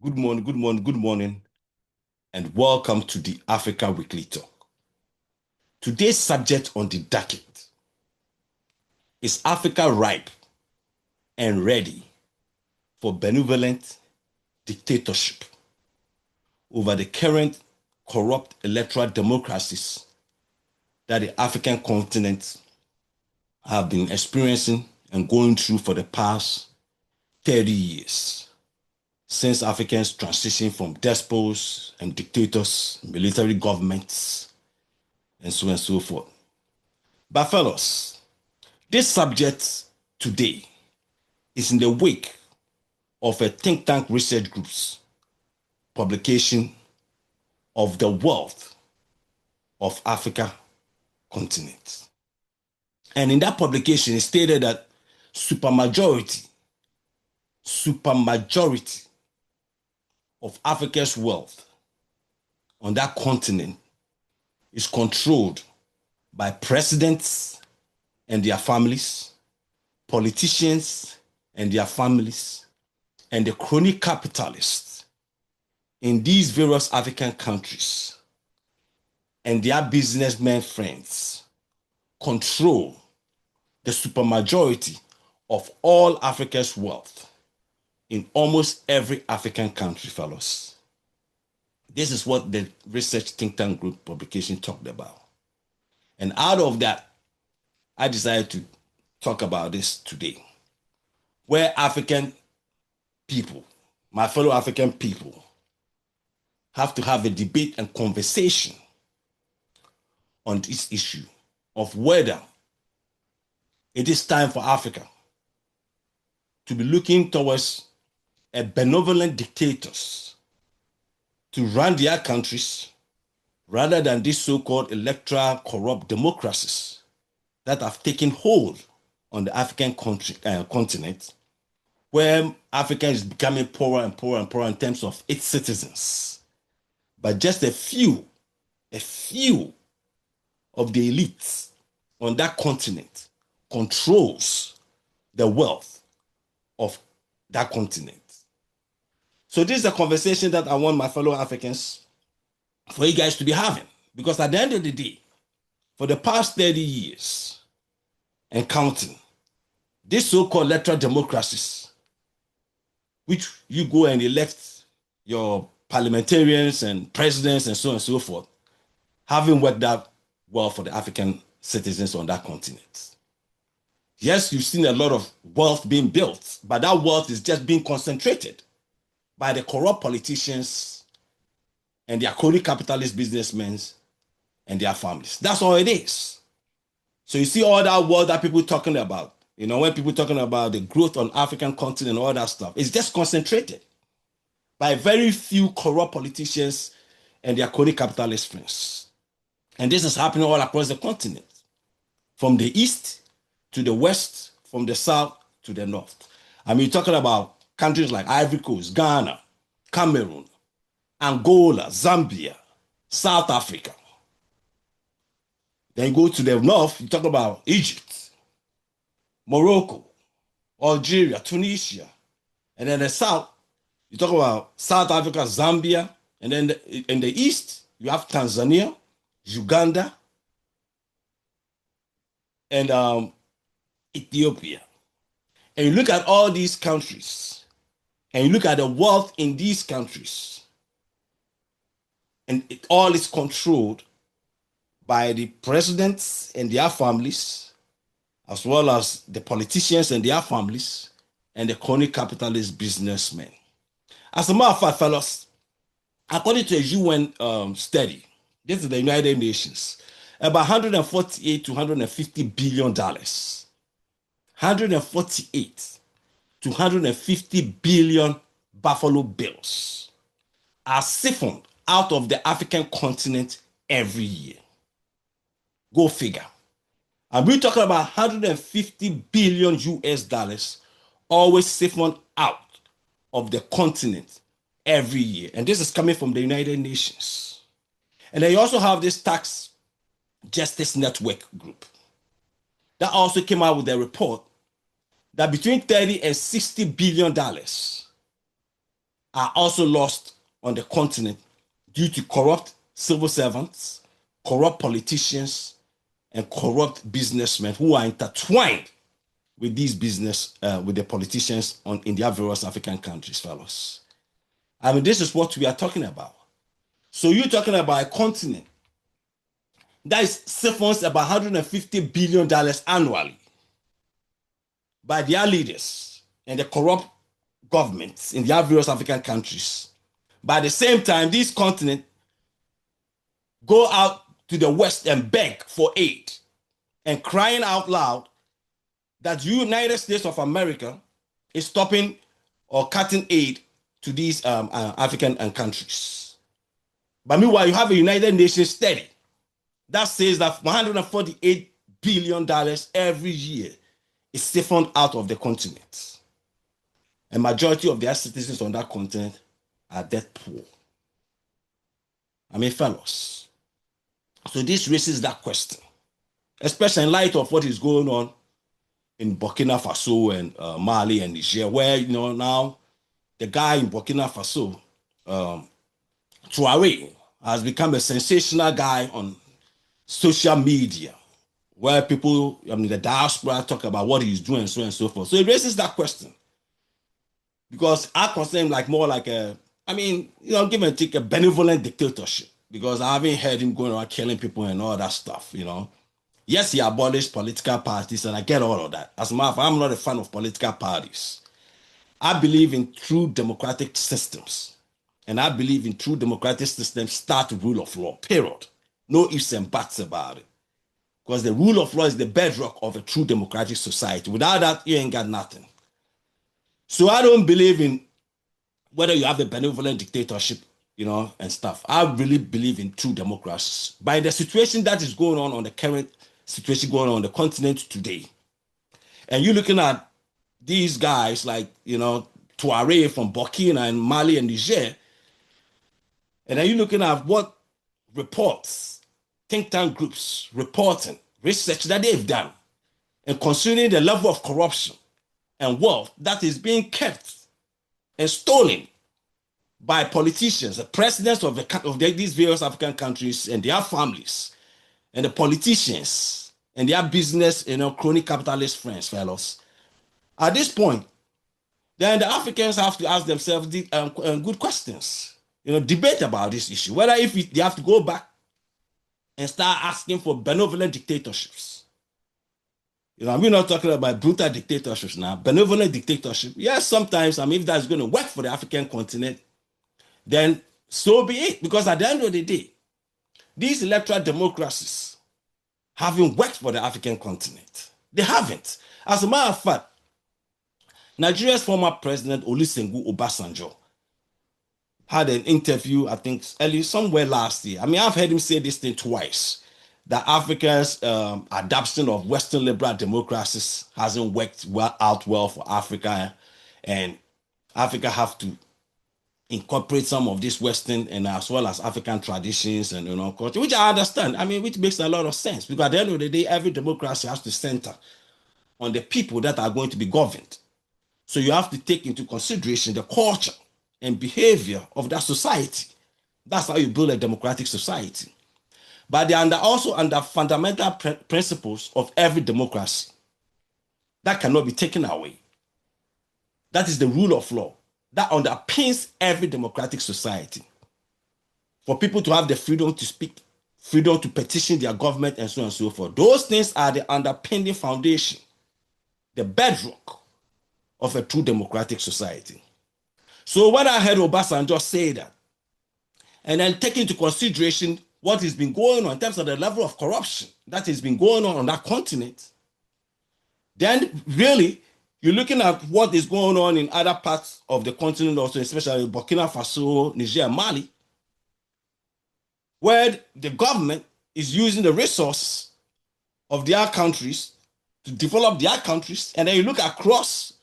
Good morning, and welcome to the Africa Weekly Talk. Today's subject on the docket is Africa ripe and ready for benevolent dictatorship over the current corrupt electoral democracies that the African continent have been experiencing and going through for the past 30 years since Africans transition from despots and dictators, military governments, and so on and so forth. But fellows, this subject today is in the wake of a think tank research group's publication of the wealth of Africa continent. And in that publication, it stated that supermajority of Africa's wealth on that continent is controlled by presidents and their families, politicians and their families, and the crony capitalists in these various African countries and their businessmen friends control the supermajority of all Africa's wealth in almost every African country, fellows. This is what the research think tank group publication talked about. And out of that, I decided to talk about this today, where African people, my fellow African people, have to have a debate and conversation on this issue of whether it is time for Africa to be looking towards a benevolent dictators to run their countries rather than these so-called electoral corrupt democracies that have taken hold on the African continent, where Africa is becoming poorer and poorer and poorer in terms of its citizens. But just a few of the elites on that continent controls the wealth of that continent. So this is a conversation that I want my fellow Africans, for you guys to be having. Because at the end of the day, for the past 30 years and counting, these so-called electoral democracies, which you go and elect your parliamentarians and presidents and so on and so forth, haven't worked out well for the African citizens on that continent. Yes, you've seen a lot of wealth being built, but that wealth is just being concentrated by the corrupt politicians and their crony capitalist businessmen and their families. That's all it is. So you see all that wealth that people talking about, when people talking about the growth on African continent and all that stuff, it's just concentrated by very few corrupt politicians and their crony capitalist friends. And this is happening all across the continent, from the east to the west, from the south to the north. I mean, you're talking about countries like Ivory Coast, Ghana, Cameroon, Angola, Zambia, South Africa. Then you go to the north, you talk about Egypt, Morocco, Algeria, Tunisia. And then the south, you talk about South Africa, Zambia. And then in the east, you have Tanzania, Uganda, and Ethiopia. And you look at all these countries, and you look at the wealth in these countries, and it all is controlled by the presidents and their families, as well as the politicians and their families, and the crony capitalist businessmen. As a matter of fact, fellows, according to a UN study, this is the United Nations, about $148 to $150 billion. 148 to 150 billion buffalo bills are siphoned out of the African continent every year. Go figure. And we're talking about 150 billion US dollars always siphoned out of the continent every year. And this is coming from the United Nations. And then you also have this tax justice network group that also came out with a report that between 30 and 60 billion dollars are also lost on the continent due to corrupt civil servants, corrupt politicians, and corrupt businessmen who are intertwined with these with the politicians in their various African countries, fellows. I mean, this is what we are talking about. So you're talking about a continent that siphons about $150 billion annually by their leaders and the corrupt governments in their various African countries. But at the same time, this continent go out to the West and beg for aid and crying out loud that the United States of America is stopping or cutting aid to these African countries. But meanwhile, you have a United Nations study that says that $148 billion every year is siphoned out of the continent. A majority of their citizens on that continent are dead poor. I mean, fellows. So this raises that question, especially in light of what is going on in Burkina Faso and Mali and Niger, where, now the guy in Burkina Faso, Traoré, has become a sensational guy on social media, where people, the diaspora talk about what he's doing, so on and so forth. So it raises that question. Because I consider him more like give and take a benevolent dictatorship. Because I haven't heard him going around killing people and all that stuff, Yes, he abolished political parties, and I get all of that. As a matter of fact, I'm not a fan of political parties. I believe in true democratic systems. And I believe in true democratic systems start the rule of law, period. No ifs and buts about it. Because the rule of law is the bedrock of a true democratic society. Without that, you ain't got nothing. So I don't believe in whether you have a benevolent dictatorship, and stuff. I really believe in true democracies. By the situation that is going on the current situation going on the continent today, and you're looking at these guys like, Traoré from Burkina and Mali and Niger, and then you're looking at what reports, think tank groups reporting, research that they've done, and considering the level of corruption and wealth that is being kept and stolen by politicians, the presidents of these various African countries and their families, and the politicians and their business, crony capitalist friends, fellows. At this point, then the Africans have to ask themselves good questions, debate about this issue, whether if they have to go back and start asking for benevolent dictatorships. We're not talking about brutal dictatorships now. Benevolent dictatorship, yes, sometimes, if that's going to work for the African continent, then so be it. Because at the end of the day, these electoral democracies haven't worked for the African continent. They haven't. As a matter of fact, Nigeria's former president, Olusegun Obasanjo, had an interview, I think, somewhere last year. I've heard him say this thing twice, that Africa's adoption of Western liberal democracies hasn't worked out well for Africa, and Africa have to incorporate some of this Western and as well as African traditions and culture, which I understand. Which makes a lot of sense, because at the end of the day, every democracy has to center on the people that are going to be governed. So you have to take into consideration the culture and behavior of that society. That's how you build a democratic society. But they are also under fundamental principles of every democracy that cannot be taken away. That is the rule of law that underpins every democratic society. For people to have the freedom to speak, freedom to petition their government, and so on and so forth. Those things are the underpinning foundation, the bedrock of a true democratic society. So when I heard Obasanjo say that, and then take into consideration what has been going on in terms of the level of corruption that has been going on that continent, then really you're looking at what is going on in other parts of the continent also, especially Burkina Faso, Niger, Mali, where the government is using the resources of their countries to develop their countries. And then you look across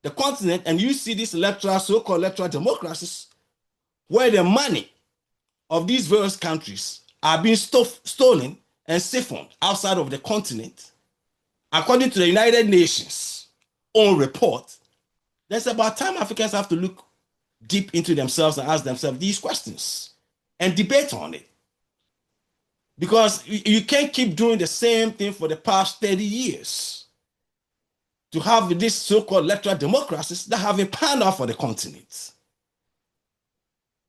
the continent and you see these so-called electoral democracies, where the money of these various countries are being stolen and siphoned outside of the continent. According to the United Nations own report, there's about time Africans have to look deep into themselves and ask themselves these questions and debate on it. Because you can't keep doing the same thing for the past 30 years to have these so-called electoral democracies that have a power for the continent.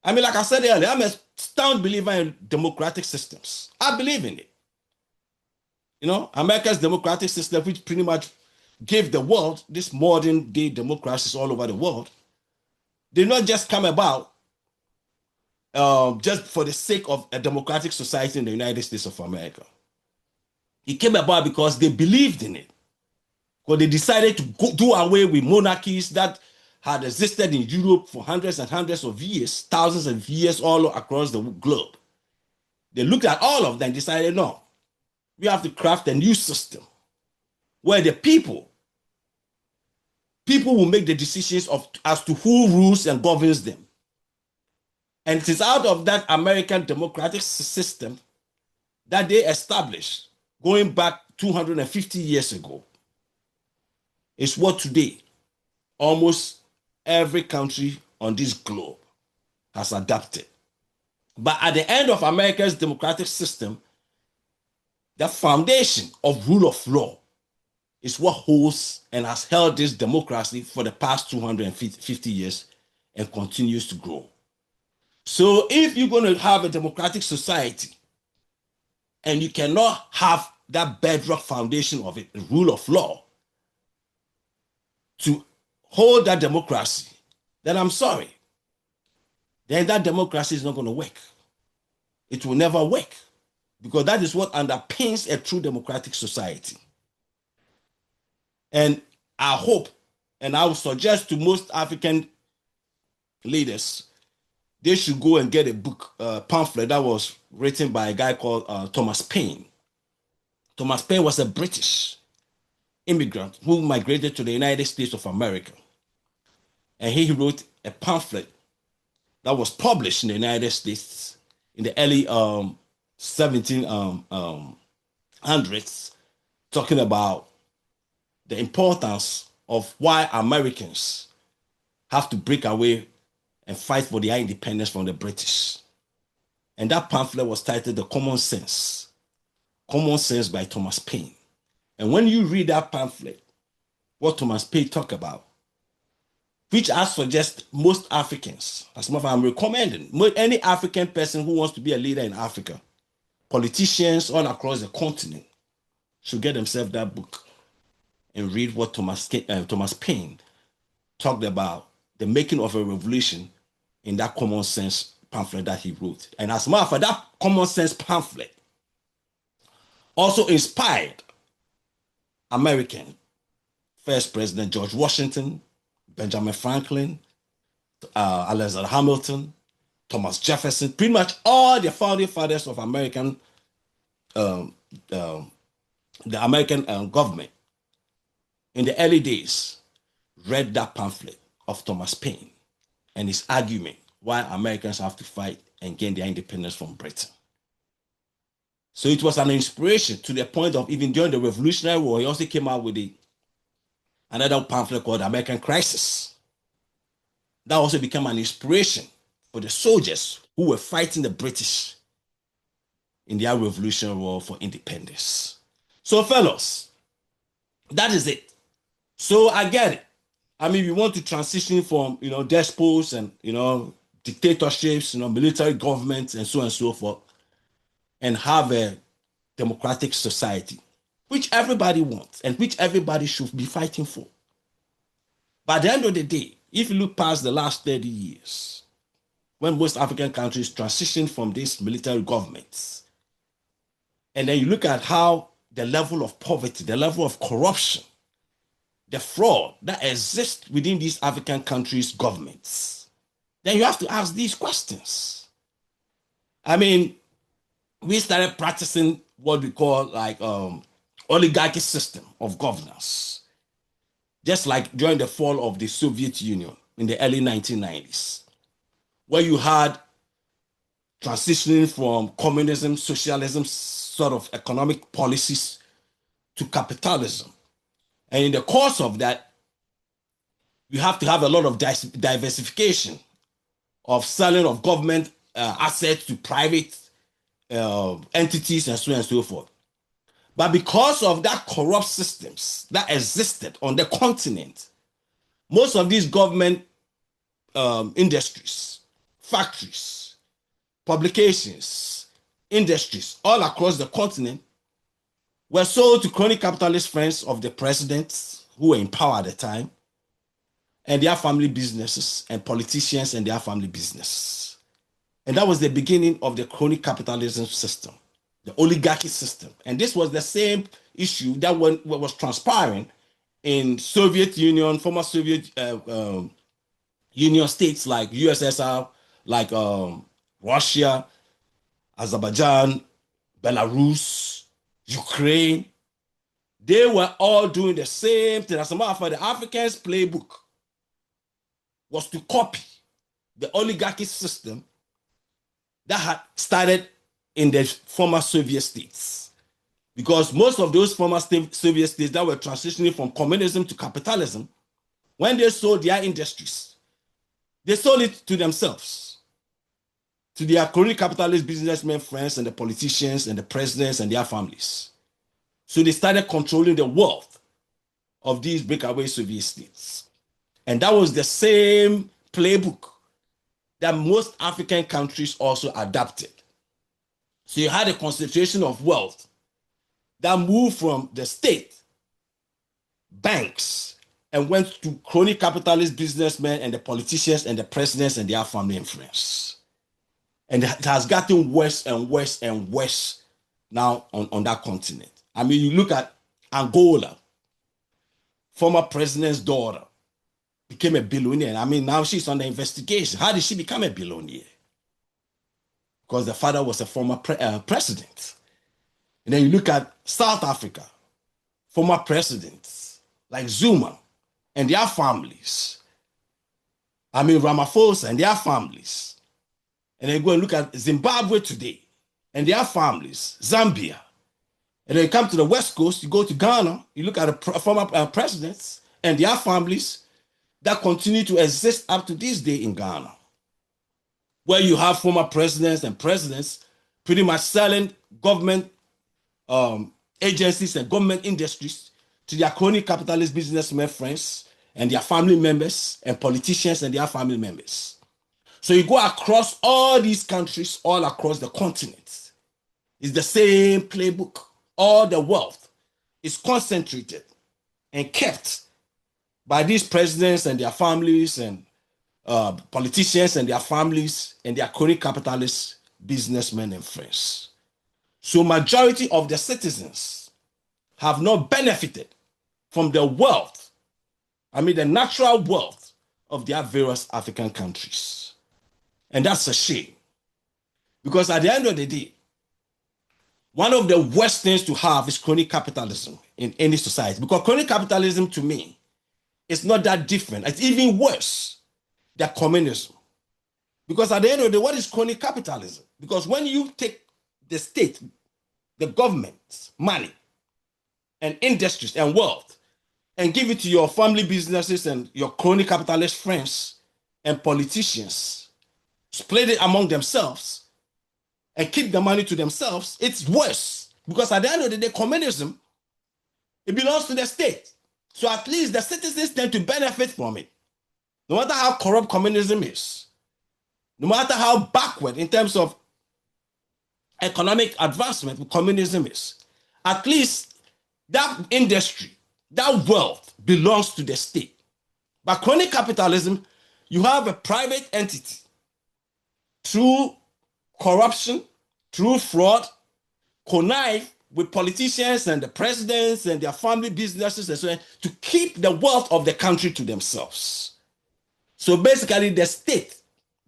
I mean, like I said earlier, I'm a staunch believer in democratic systems. I believe in it. You know, America's democratic system, which pretty much gave the world this modern day democracies all over the world, did not just come about just for the sake of a democratic society in the United States of America. It came about because they believed in it. Because they decided to do away with monarchies that had existed in Europe for hundreds and hundreds of years, thousands of years all across the globe. They looked at all of them and decided, no, we have to craft a new system where the people will make the decisions as to who rules and governs them. And it is out of that American democratic system that they established going back 250 years ago. It's what today almost every country on this globe has adopted. But at the end of America's democratic system, the foundation of rule of law is what holds and has held this democracy for the past 250 years and continues to grow. So if you're going to have a democratic society and you cannot have that bedrock foundation of it, the rule of law, to hold that democracy, then I'm sorry. Then that democracy is not going to work. It will never work because that is what underpins a true democratic society. And I hope, and I would suggest to most African leaders, they should go and get a book, pamphlet that was written by a guy called Thomas Paine. Thomas Paine was a British immigrant who migrated to the United States of America. And he wrote a pamphlet that was published in the United States in the early 1700s, talking about the importance of why Americans have to break away and fight for their independence from the British. And that pamphlet was titled The Common Sense by Thomas Paine. And when you read that pamphlet, what Thomas Paine talked about, which I suggest most Africans, as much as I'm recommending, any African person who wants to be a leader in Africa, politicians all across the continent, should get themselves that book and read what Thomas Paine talked about, the making of a revolution, in that Common Sense pamphlet that he wrote. And as a matter of fact, that Common Sense pamphlet also inspired American first President George Washington, Benjamin Franklin, Alexander Hamilton, Thomas Jefferson, pretty much all the founding fathers of American, the American government in the early days read that pamphlet of Thomas Paine and his argument why Americans have to fight and gain their independence from Britain. So it was an inspiration to the point of even during the Revolutionary War, he also came out with another pamphlet called American Crisis. That also became an inspiration for the soldiers who were fighting the British in their Revolutionary War for independence. So fellows, that is it. So I get it. I mean, we want to transition from, despots and, dictatorships, military governments and so on and so forth, and have a democratic society, which everybody wants and which everybody should be fighting for. But at the end of the day, if you look past the last 30 years, when most African countries transitioned from these military governments, and then you look at how the level of poverty, the level of corruption, the fraud that exists within these African countries' governments, then you have to ask these questions. I mean, we started practicing what we call oligarchy system of governance, just like during the fall of the Soviet Union in the early 1990s, where you had transitioning from communism, socialism, sort of economic policies to capitalism. And in the course of that, you have to have a lot of diversification of selling of government assets to private entities and so on and so forth. But because of that corrupt systems that existed on the continent, most of these government industries, factories, publications, industries all across the continent were sold to crony capitalist friends of the presidents who were in power at the time, and their family businesses, and politicians and their family businesses. And that was the beginning of the crony capitalism system, the oligarchy system. And this was the same issue that was transpiring in Soviet Union, former Soviet Union states like USSR, like Russia, Azerbaijan, Belarus, Ukraine. They were all doing the same thing. As a matter of fact, the Africans' playbook was to copy the oligarchy system that had started in the former Soviet states. Because most of those former Soviet states that were transitioning from communism to capitalism, when they sold their industries, they sold it to themselves, to their crony capitalist businessmen friends and the politicians and the presidents and their families. So they started controlling the wealth of these breakaway Soviet states. And that was the same playbook that most African countries also adopted. So you had a concentration of wealth that moved from the state, banks, and went to crony capitalist businessmen and the politicians and the presidents and their family and friends. And it has gotten worse and worse and worse now on that continent. I mean, you look at Angola, former president's daughter became a billionaire. I mean, now she's under investigation. How did she become a billionaire? Because the father was a former president. And then you look at South Africa, former presidents like Zuma and their families. I mean, Ramaphosa and their families. And then you go and look at Zimbabwe today and their families, Zambia. And then you come to the West Coast, you go to Ghana, you look at the former presidents and their families that continue to exist up to this day in Ghana, where you have former presidents and presidents pretty much selling government agencies and government industries to their crony capitalist businessmen friends and their family members and politicians and their family members. So you go across all these countries, all across the continent. It's the same playbook. All the wealth is concentrated and kept by these presidents and their families and politicians and their families and their crony capitalist businessmen and friends. So majority of the citizens have not benefited from the wealth, I mean the natural wealth of their various African countries. And that's a shame. Because at the end of the day, one of the worst things to have is crony capitalism in any society. Because crony capitalism to me is not that different. It's even worse than communism. Because at the end of the day, what is crony capitalism? Because when you take the state, the government's money and industries and wealth and give it to your family businesses and your crony capitalist friends and politicians, split it among themselves and keep the money to themselves, it's worse. Because at the end of the day, communism, it belongs to the state. So at least the citizens tend to benefit from it. No matter how corrupt communism is, no matter how backward in terms of economic advancement communism is, at least that industry, that wealth belongs to the state. But crony capitalism, you have a private entity through corruption, through fraud, connive with politicians and the presidents and their family businesses and so on to keep the wealth of the country to themselves. So basically the state,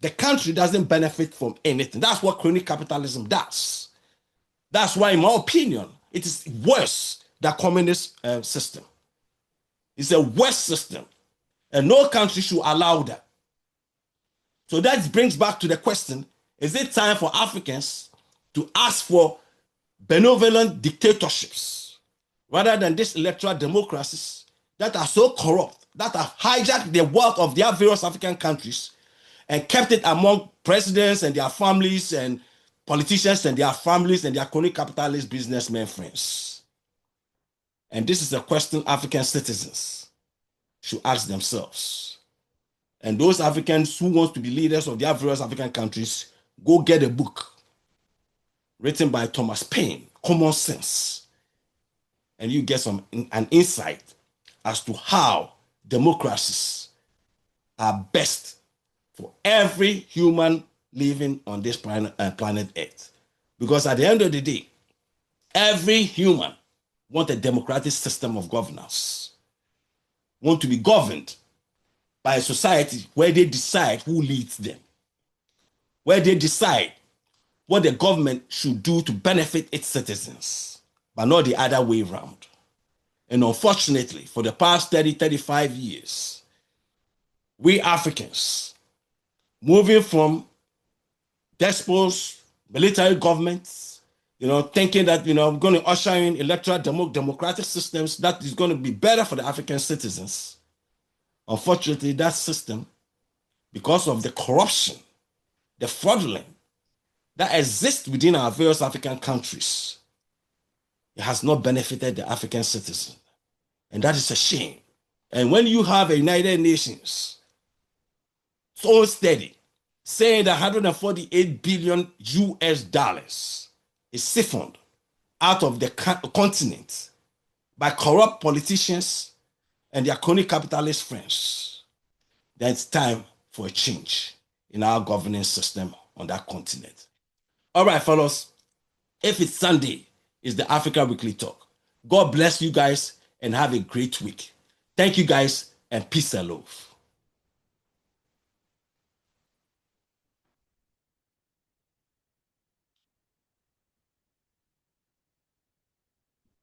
the country doesn't benefit from anything. That's what crony capitalism does. That's why, in my opinion, it is worse than communist system. It's a worse system. And no country should allow that. So that brings back to the question, is it time for Africans to ask for benevolent dictatorships rather than these electoral democracies that are so corrupt, that have hijacked the wealth of their various African countries and kept it among presidents and their families and politicians and their families and their crony capitalist businessmen friends. And this is a question African citizens should ask themselves. And those Africans who want to be leaders of their various African countries, go get a book written by Thomas Paine, Common Sense, and you get an insight as to how democracies are best for every human living on this planet Earth. Because at the end of the day, every human wants a democratic system of governance, want to be governed by a society where they decide who leads them, where they decide what the government should do to benefit its citizens, but not the other way around. And unfortunately, for the past 30, 35 years, we Africans, moving from despots, military governments, thinking that, we're going to usher in electoral democratic systems that is going to be better for the African citizens. Unfortunately, that system, because of the corruption, the fraudulence that exists within our various African countries, it has not benefited the African citizen. And that is a shame. And when you have a United Nations so steady, saying that 148 billion US dollars is siphoned out of the continent by corrupt politicians and their crony capitalist friends, then it's time for a change in our governance system on that continent. All right, fellows, if it's Sunday, it's the Africa Weekly Talk. God bless you guys and have a great week. Thank you guys and peace and love.